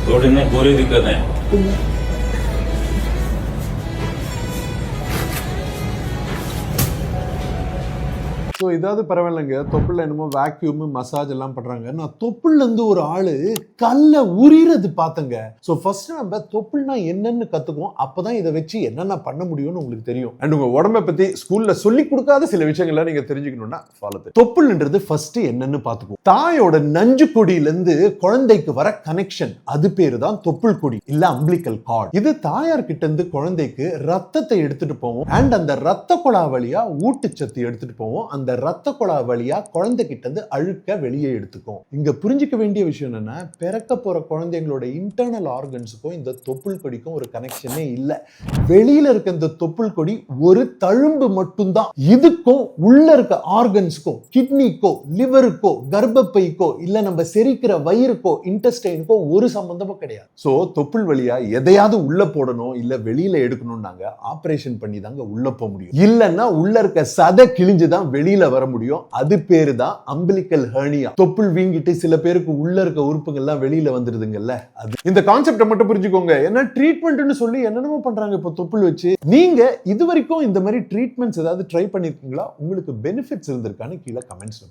दौड़ने पूरी दिक्कत है। ஸோ இதாவது பரவாயில்லைங்க, தொப்புள்ள என்னமோ வேக்யூம் மசாஜ் எல்லாம் பண்றாங்க. நான் தொப்புள்ள இருந்து ஒரு ஆளு கல்ல உரிறது பார்த்தங்க. ஸோ ஃபர்ஸ்ட் நம்ம தொப்புள்னா என்னன்னு கத்துக்குவோம். அப்பதான் இதை வச்சு என்னென்ன பண்ண முடியும்னு உங்களுக்கு தெரியும். அண்ட் உங்க உடம்பை பத்தி ஸ்கூல்ல சொல்லி கொடுக்காத சில விஷயங்களை நீங்க தெரிஞ்சுக்கணும்னா ஃபாலோ. தொப்புள்ன்றது ஃபர்ஸ்ட் என்னன்னு பார்த்துக்குவோம். தாயோட நஞ்சு கொடியில இருந்து குழந்தைக்கு வர கனெக்ஷன், அது பேரு தான் தொப்புள் கொடி இல்ல அம்பிளிக்கல் கார்டு. இது தாயார் கிட்ட இருந்து குழந்தைக்கு ரத்தத்தை எடுத்துட்டு போவோம். அண்ட் அந்த ரத்த குழா வழியா ஊட்டச்சத்து எடுத்துட்டு போவோம். அந்த ரத்த குழா வழியா குழந்தைகிட்ட இருந்து அழுக்க வெளியே எடுத்துக்கும். இங்க புரிஞ்சுக்க வேண்டிய விஷயம் என்னன்னா, பிறக்க போற குழந்தைங்களோட இன்டர்னல் ஆர்கன்ஸுக்கும் இந்த தொப்புள் கொடிக்கும் ஒரு கனெக்ஷனே இல்ல. வெளியில இருக்க இந்த தொப்புள் கொடி ஒரு தழும்பு மட்டும்தான். இதுக்கும் உள்ள இருக்க ஆர்கன்ஸ்க்கோ, கிட்னிக்கோ, லிவருக்கோ, கர்ப்பப்பைக்கோ, இல்ல நம்ம செரிக்கிற வயிறுக்கோ, இன்டெஸ்டைனுக்கோ ஒரு சம்பந்தமும் கிடையாது. சோ தொப்புள் வழியா எதையாவது உள்ள போடணும் இல்ல வெளியில எடுக்கணும்னாங்க ஆபரேஷன் பண்ணி தாங்க உள்ள போக முடியும். இல்லன்னா உள்ள இருக்க சதை கிழிஞ்சுதான் வெளியில வர முடியும். அது பேரு தான் அம்பிளிக்கல் ஹெர்னியா. தொப்புள் வீங்கிட்டு சில பேருக்கு உள்ள இருக்க உறுப்புகள்லாம் வெளியில வந்துருதுங்கல்ல, அது. இந்த கான்செப்டை மட்டும் புரிஞ்சுக்கோங்க. என்ன ட்ரீட்மெண்ட்னு சொல்லி என்னென்னமோ பண்றாங்க இப்போ தொப்புள் வச்சு. நீங்க இது வரைக்கும் இந்த மாதிரி ட்ரீட்மெண்ட்ஸ் ஏதாவது ட்ரை பண்ணிருக்கீங்களா? உங்களுக்கு பெனிஃபிட்ஸ் இருந்திருக்கான்னு கீழே கமெண்ட்ஸ்